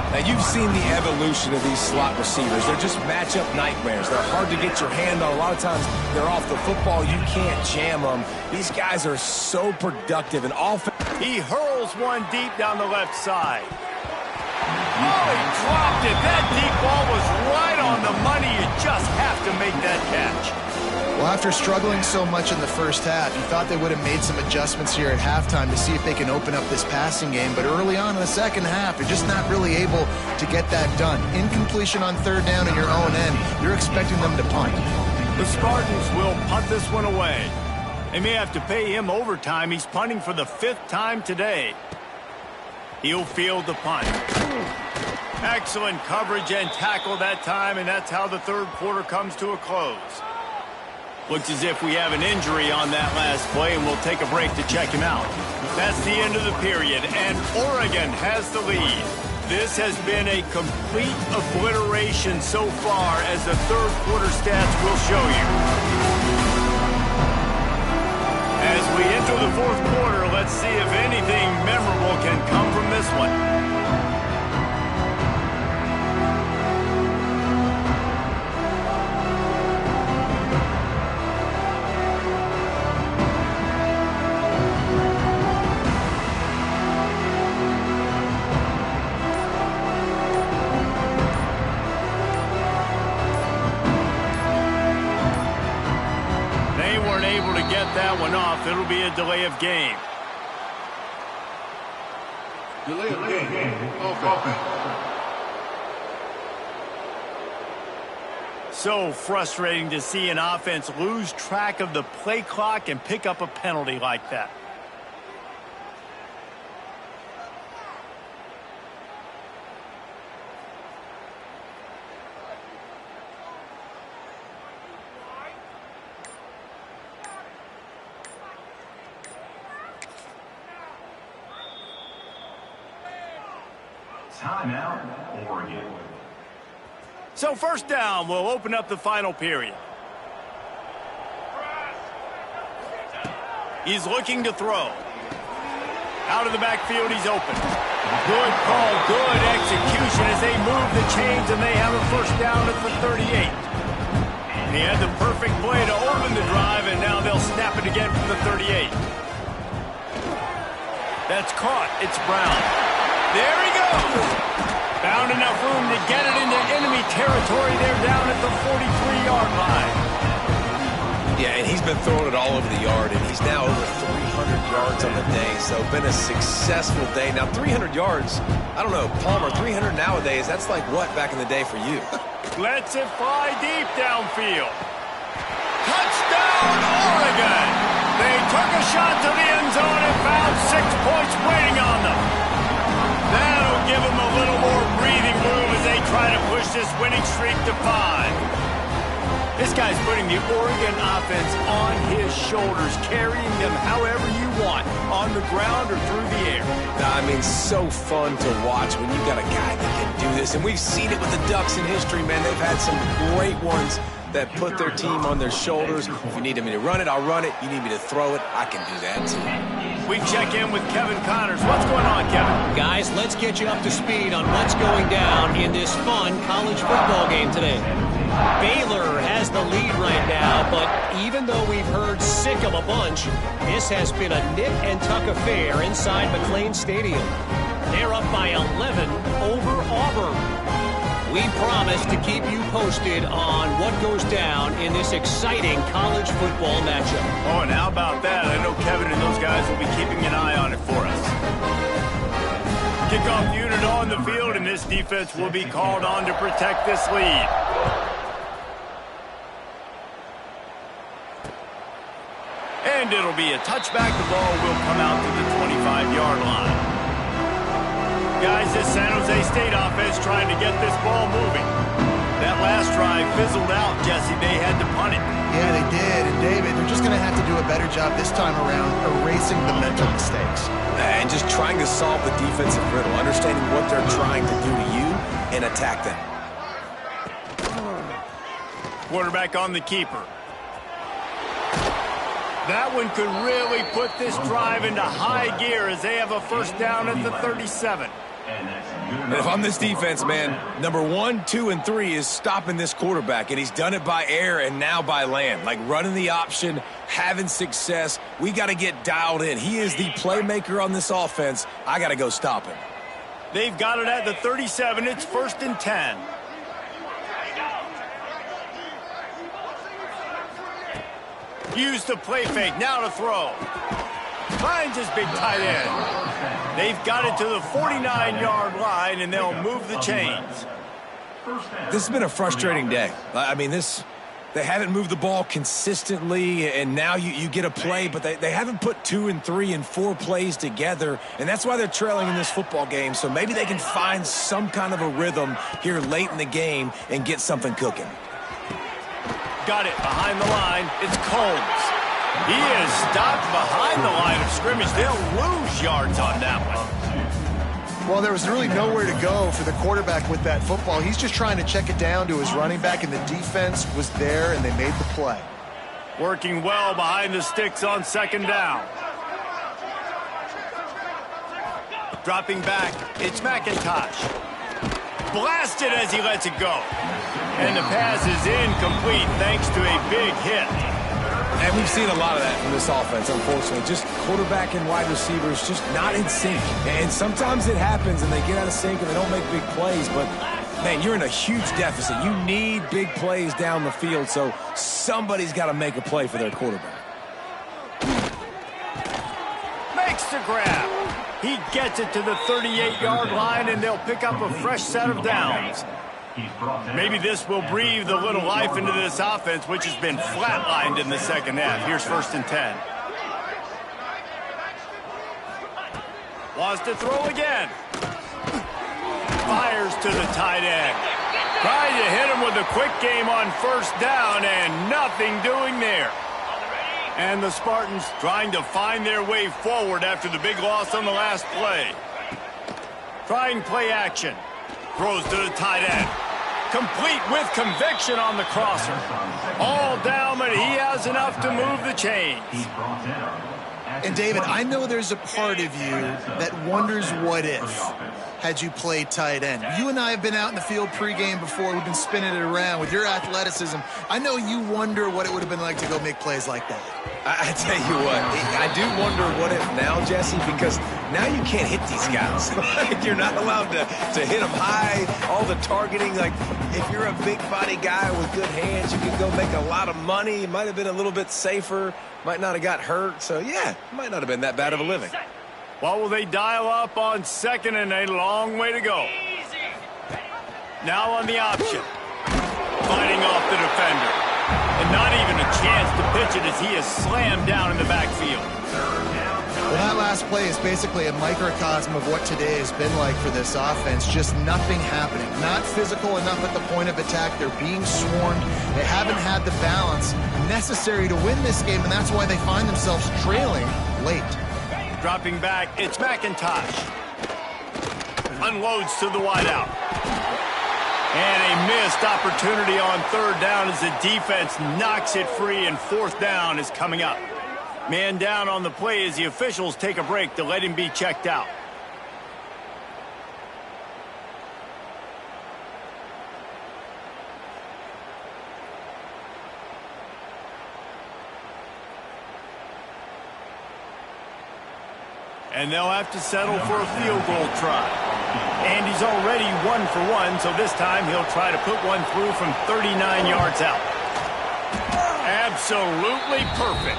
Now, you've seen the evolution of these slot receivers. They're just matchup nightmares. They're hard to get your hand on. A lot of times, they're off the football. You can't jam them. These guys are so productive and offensive. He hurls one deep down the left side. Oh, he dropped it. That deep ball was right on the money. You just have to make that catch. Well, after struggling so much in the first half, you thought they would have made some adjustments here at halftime to see if they can open up this passing game. But early on in the second half, they're just not really able to get that done. Incompletion on third down in your own end, you're expecting them to punt. The Spartans will punt this one away. They may have to pay him overtime. He's punting for the 5th time today. He'll field the punt. Excellent coverage and tackle that time, and that's how the third quarter comes to a close. Looks as if we have an injury on that last play, and we'll take a break to check him out. That's the end of the period, and Oregon has the lead. This has been a complete obliteration so far, as the third quarter stats will show you. As we enter the fourth quarter, let's see if anything memorable can come from this one. That one off. It'll be a delay of game. Delay of game. Offense. So frustrating to see an offense lose track of the play clock and pick up a penalty like that. Timeout, Oregon. So first down, we'll open up the final period. He's looking to throw. Out of the backfield, he's open. Good call, good execution as they move the chains, and they have a first down at the 38. He had the perfect play to open the drive, and now they'll snap it again from the 38. That's caught. It's Brown. There he goes. Found enough room to get it into enemy territory. They're down at the 43-yard line. Yeah, and he's been throwing it all over the yard, and he's now over 300 yards on the day, so been a successful day. Now, 300 yards, I don't know, Palmer, 300 nowadays, that's like what back in the day for you? Lets it fly deep downfield. Touchdown, Oregon! They took a shot to the end zone and found 6 points waiting on them. That'll give them a little more breathing room as they try to push this winning streak to 5. This guy's putting the Oregon offense on his shoulders, carrying them however you want, on the ground or through the air. I mean, so fun to watch when you've got a guy that can do this. And we've seen it with the Ducks in history, man. They've had some great ones that put their team on their shoulders. If you need me to run it, I'll run it. You need me to throw it, I can do that too. We check in with Kevin Connors. What's going on, Kevin? Guys, let's get you up to speed on what's going down in this fun college football game today. Baylor has the lead right now, but even though we've heard sick of a bunch, this has been a nip-and-tuck affair inside McLean Stadium. They're up by 11 over Auburn. We promise to keep you posted on what goes down in this exciting college football matchup. Oh, and how about that? I know Kevin and those guys will be keeping an eye on it for us. Kickoff unit on the field, and this defense will be called on to protect this lead. And it'll be a touchback. The ball will come out to the 25-yard line. Guys, this San Jose State offense trying to get this ball moving. That last drive fizzled out, Jesse. They had to punt it. Yeah, they did. And, David, they're just going to have to do a better job this time around erasing the mental mistakes. And just trying to solve the defensive riddle, understanding what they're trying to do to you and attack them. Quarterback on the keeper. That one could really put this drive into high gear as they have a first down at the 37. And if I'm this defense, man, number 1, 2, and 3 is stopping this quarterback, and he's done it by air and now by land. Like running the option, having success. We got to get dialed in. He is the playmaker on this offense. I got to go stop him. They've got it at the 37. It's 1st and 10. Use the play fake. Now to throw. Finds his big tight end. They've got it to the 49-yard line, and they'll move the chains. This has been a frustrating day. I mean, they haven't moved the ball consistently, and now you get a play, but they haven't put 2 and 3 and 4 plays together, and that's why they're trailing in this football game. So maybe they can find some kind of a rhythm here late in the game and get something cooking. Got it behind the line. It's Combs. He is stopped behind the line of scrimmage. They'll lose yards on that one. Well, there was really nowhere to go for the quarterback with that football. He's just trying to check it down to his running back, and the defense was there, and they made the play. Working well behind the sticks on 2nd down. Dropping back, it's McIntosh. Blasted as he lets it go. And the pass is incomplete thanks to a big hit. And we've seen a lot of that from this offense, unfortunately. Just quarterback and wide receivers just not in sync. And sometimes it happens and they get out of sync and they don't make big plays. But, man, you're in a huge deficit. You need big plays down the field, so somebody's got to make a play for their quarterback. Makes the grab. He gets it to the 38-yard line, and they'll pick up a fresh set of downs. Maybe this will breathe a little life into this offense, which has been flatlined in the second half. Here's 1st and 10. Wants to throw again. Fires to the tight end. Trying to hit him with a quick game on 1st down, and nothing doing there. And the Spartans trying to find their way forward after the big loss on the last play. Trying play action. Throws to the tight end. Complete with conviction on the crosser. All down, but he has enough to move the chains. And, David, I know there's a part of you that wonders what if had you played tight end. You and I have been out in the field pregame before. We've been spinning it around with your athleticism. I know you wonder what it would have been like to go make plays like that. I tell you what, I do wonder what if now, Jesse, because now you can't hit these guys. You're not allowed to hit them high, all the targeting. Like, if you're a big body guy with good hands, you can go make a lot of money. It might have been a little bit safer, might not have got hurt. So, yeah, it might not have been that bad of a living. What will they dial up on 2nd and a long way to go? Now on the option. Fighting off the defender. And not even a chance to pitch it as he is slammed down in the backfield. Well, that last play is basically a microcosm of what today has been like for this offense. Just nothing happening. Not physical enough at the point of attack. They're being swarmed. They haven't had the balance necessary to win this game, and that's why they find themselves trailing late. Dropping back, it's McIntosh. Unloads to the wideout. And a missed opportunity on 3rd down as the defense knocks it free, and 4th down is coming up. Man down on the play as the officials take a break to let him be checked out. And they'll have to settle for a field goal try. And he's already 1 for 1, so this time he'll try to put one through from 39 yards out. Absolutely perfect.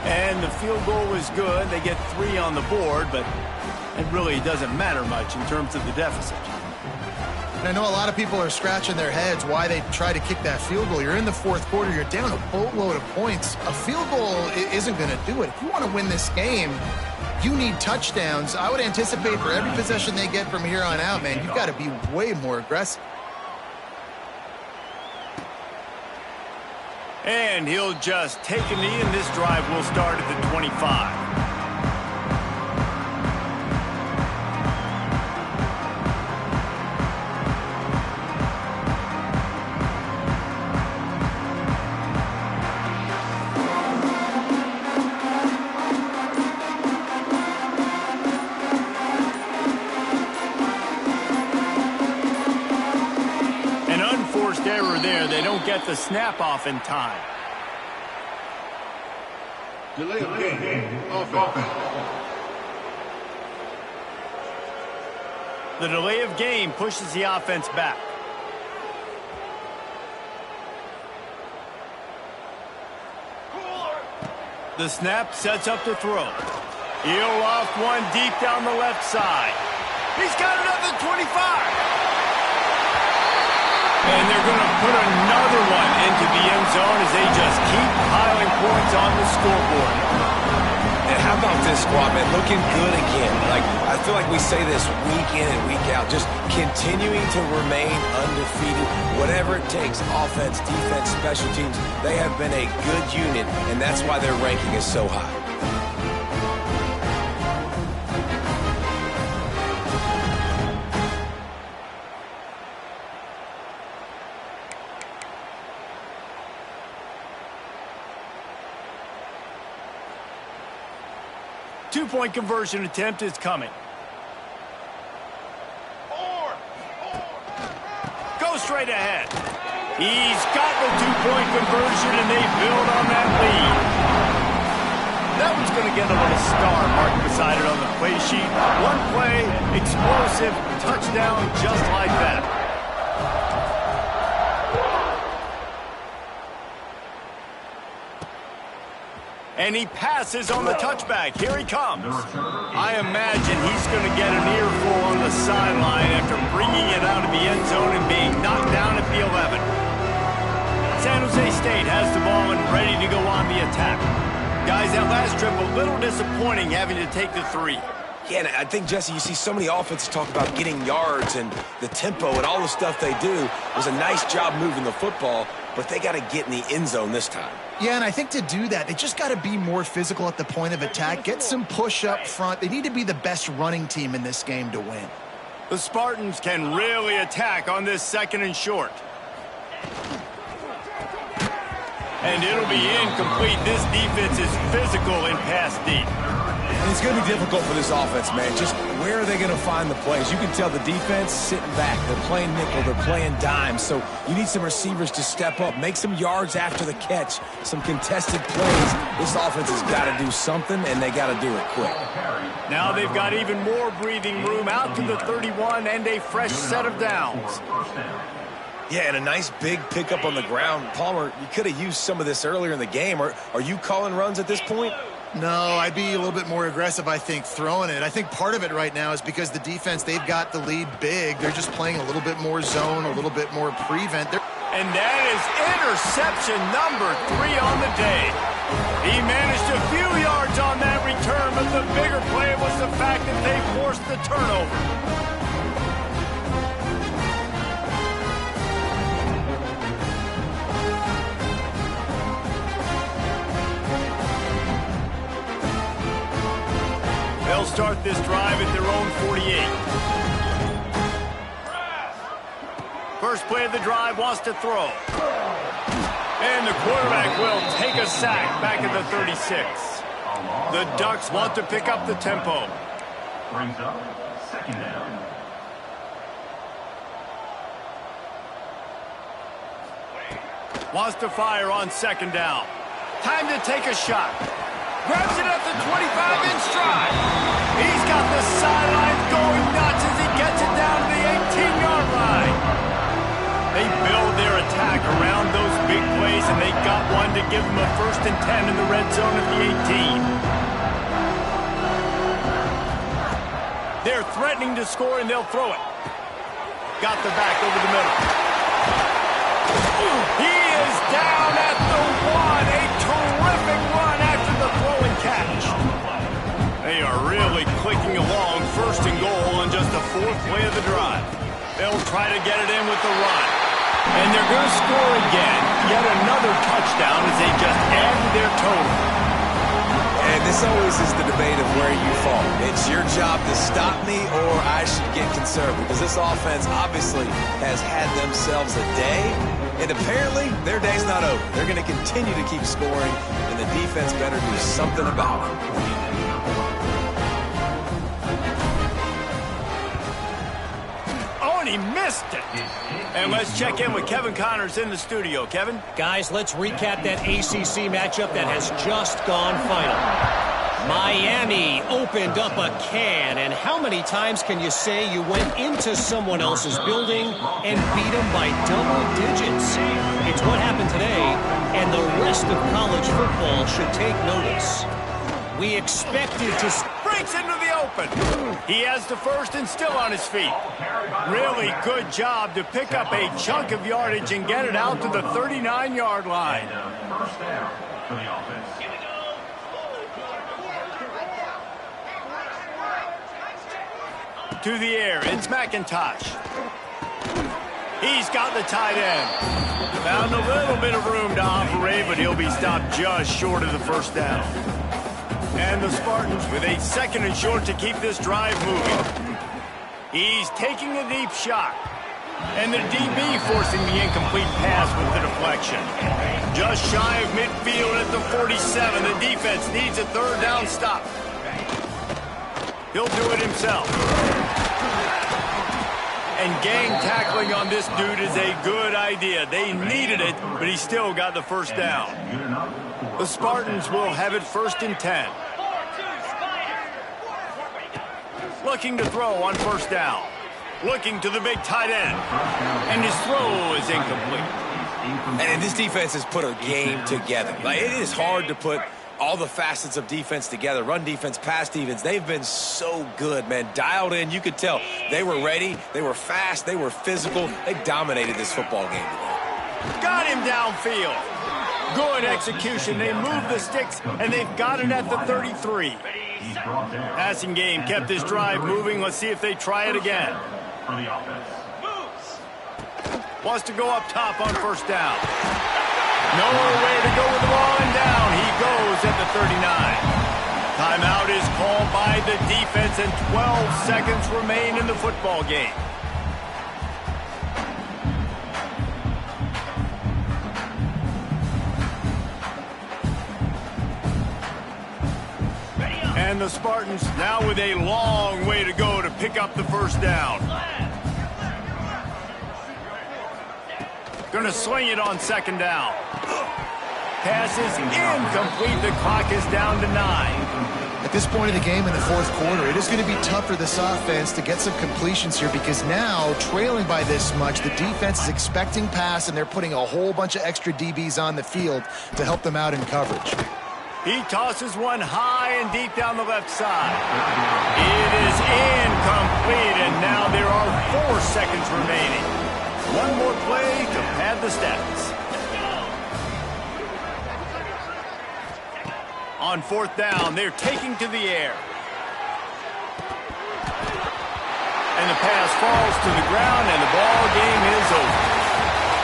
And the field goal is good. They get 3 on the board, but it really doesn't matter much in terms of the deficit. I know a lot of people are scratching their heads why they try to kick that field goal. You're in the fourth quarter. You're down a boatload of points. A field goal isn't going to do it. If you want to win this game, you need touchdowns. I would anticipate for every possession they get from here on out, man, you've got to be way more aggressive. And he'll just take a knee, and this drive will start at the 25. Error there. They don't get the snap off in time. Delay of game. Offense. The delay of game pushes the offense back. The snap sets up the throw. He'll loft one deep down the left side. He's got another 25. And they're going to put another one into the end zone as they just keep piling points on the scoreboard. And how about this squad, man? Looking good again. I feel like we say this week in and week out, just continuing to remain undefeated. Whatever it takes, offense, defense, special teams, they have been a good unit, and that's why their ranking is so high. Two-point conversion attempt is coming. Go straight ahead. He's got the two-point conversion, and they build on that lead. That one's going to get a little star marked beside it on the play sheet. One play, explosive, touchdown just like that. And he passes on the touchback. Here he comes. I imagine he's going to get an earful on the sideline after bringing it out of the end zone and being knocked down at the 11. San Jose State has the ball and ready to go on the attack. Guys, that last trip a little disappointing having to take the 3. Yeah, and I think, Jesse, you see so many offenses talk about getting yards and the tempo and all the stuff they do. It was a nice job moving the football, but they got to get in the end zone this time. Yeah, and I think to do that, they just got to be more physical at the point of attack, get some push up front. They need to be the best running team in this game to win. The Spartans can really attack on this 2nd and short. And it'll be incomplete. This defense is physical in pass deep. And it's going to be difficult for this offense, man. Just where are they going to find the plays? You can tell the defense sitting back. They're playing nickel. They're playing dime. So you need some receivers to step up, make some yards after the catch, some contested plays. This offense has got to do something, and they got to do it quick. Now they've got even more breathing room out to the 31 and a fresh set of downs. Yeah, and a nice big pickup on the ground. Palmer, you could have used some of this earlier in the game. Are you calling runs at this point? No, I'd be a little bit more aggressive, I think, throwing it. I think part of it right now is because the defense, they've got the lead big. They're just playing a little bit more zone, a little bit more prevent. And that is interception number 3 on the day. He managed a few yards on that return, but the bigger play was the fact that they forced the turnover. They'll start this drive at their own 48. First play of the drive, wants to throw. And the quarterback will take a sack back at the 36. The Ducks want to pick up the tempo. Brings up 2nd down. Wants to fire on 2nd down. Time to take a shot. Grabs it at the 25 in stride. He's got the sidelines going nuts as he gets it down to the 18-yard line. They build their attack around those big plays, and they got one to give them a 1st and 10 in the red zone at the 18. They're threatening to score, and they'll throw it. Got the back over the middle. He is down at the 1. A terrific run after the throw and catch. They are really clicking along, 1st and goal on just the 4th play of the drive. They'll try to get it in with the run. And they're going to score again. Yet another touchdown as they just added their total. And this always is the debate of where you fall. It's your job to stop me or I should get conservative. Because this offense obviously has had themselves a day. And apparently their day's not over. They're going to continue to keep scoring. And the defense better do something about it. He missed it. And let's check in with Kevin Connors in the studio. Kevin? Guys, let's recap that ACC matchup that has just gone final. Miami opened up a can, and how many times can you say you went into someone else's building and beat them by double digits? It's what happened today, and the rest of college football should take notice. We expected to... Breaks into the open. He has the first and still on his feet. Really good job to pick up a chunk of yardage and get it out to the 39-yard line. First down for the offense. To the air, it's McIntosh. He's got the tight end. Found a little bit of room to operate, but he'll be stopped just short of the 1st down. And the Spartans with a 2nd and short to keep this drive moving. He's taking a deep shot. And the DB forcing the incomplete pass with the deflection. Just shy of midfield at the 47. The defense needs a 3rd down stop. He'll do it himself. And gang tackling on this dude is a good idea. They needed it, but he still got the 1st down. The Spartans will have it 1st and 10. Looking to throw on 1st down. Looking to the big tight end. And his throw is incomplete. And this defense has put a game together. Like, it is hard to put all the facets of defense together. Run defense, pass defense. They've been so good, man. Dialed in. You could tell they were ready. They were fast. They were physical. They dominated this football game today. Got him downfield. Good execution. They moved the sticks, and they've got it at the 33. Passing game kept this drive moving. Let's see if they try it again. Wants to go up top on 1st down. Nowhere to go with the ball, and down he goes at the 39. Timeout is called by the defense, and 12 seconds remain in the football game. And the Spartans now with a long way to go to pick up the 1st down. Going to sling it on 2nd down. Pass is incomplete. The clock is down to 9. At this point of the game in the 4th quarter, it is going to be tough for this offense to get some completions here because now, trailing by this much, the defense is expecting pass, and they're putting a whole bunch of extra DBs on the field to help them out in coverage. He tosses one high and deep down the left side. It is incomplete, and now there are 4 seconds remaining. One more play to pad the stats. On 4th down, they're taking to the air. And the pass falls to the ground, and the ball game is over.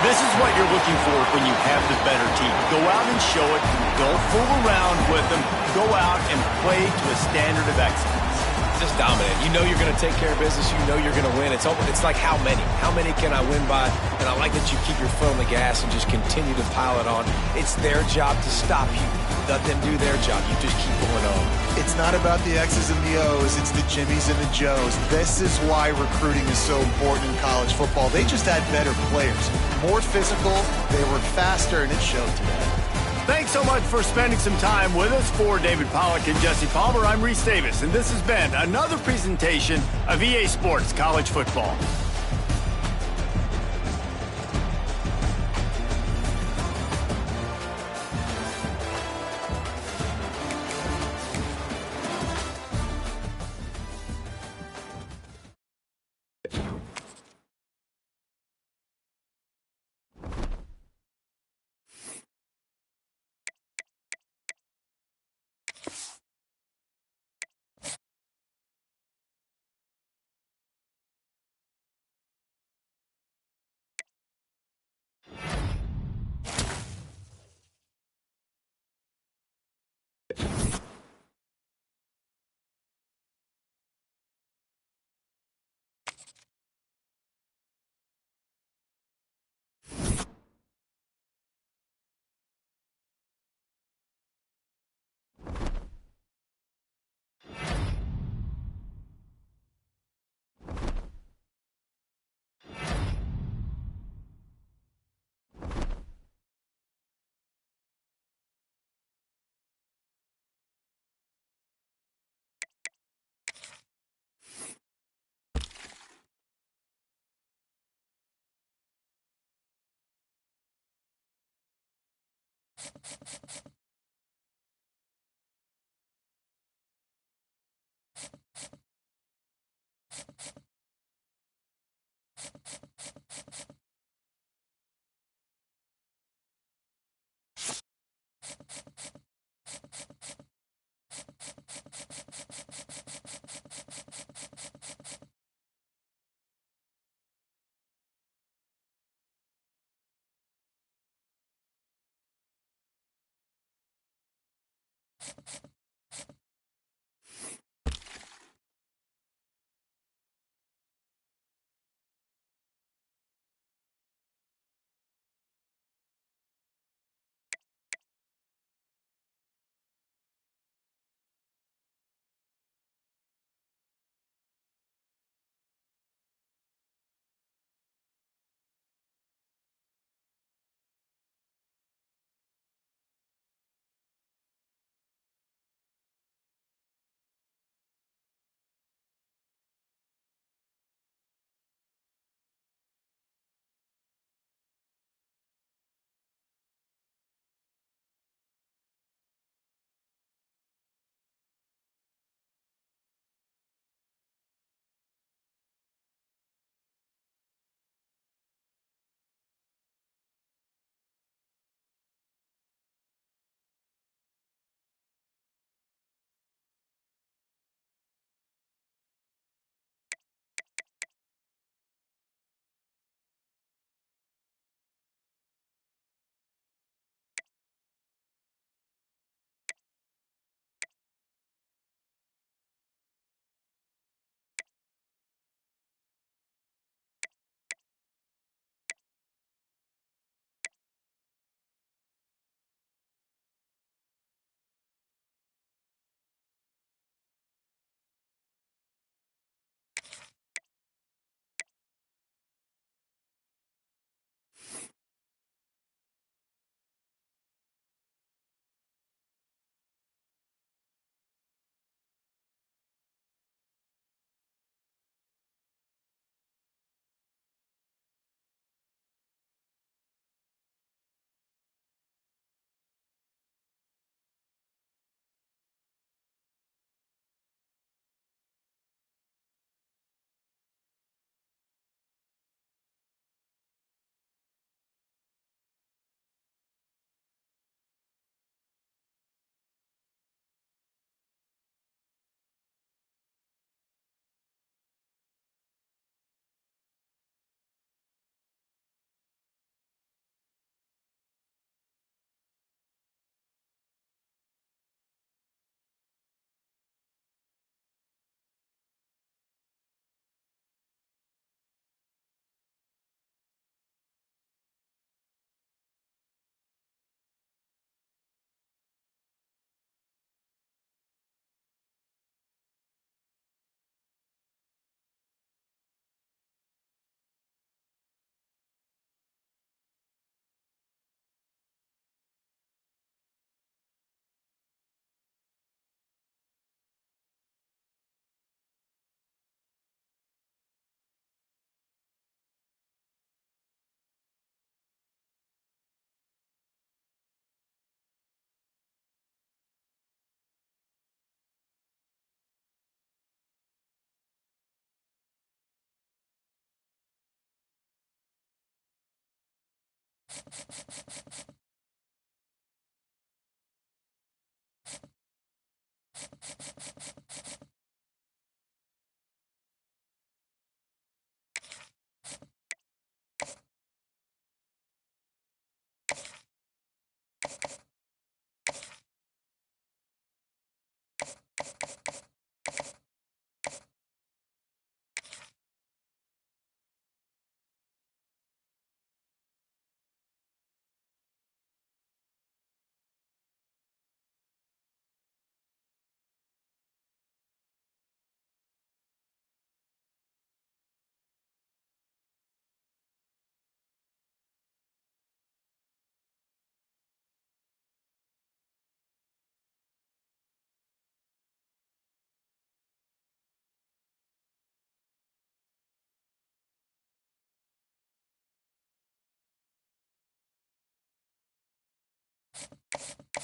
This is what you're looking for when you have the better team. Go out and show it. Don't fool around with them. Go out and play to a standard of excellence. Just dominant. You know you're going to take care of business. You know you're going to win. It's like how many? How many can I win by? And I like that you keep your foot on the gas and just continue to pile it on. It's their job to stop you. Let them do their job. You just keep going on. It's not about the X's and the O's. It's the Jimmies and the Joes. This is why recruiting is so important in college football. They just had better players. More physical. They were faster, and it showed today. Thanks so much for spending some time with us. For David Pollack and Jesse Palmer, I'm Reese Davis, and this has been another presentation of EA Sports College Football. you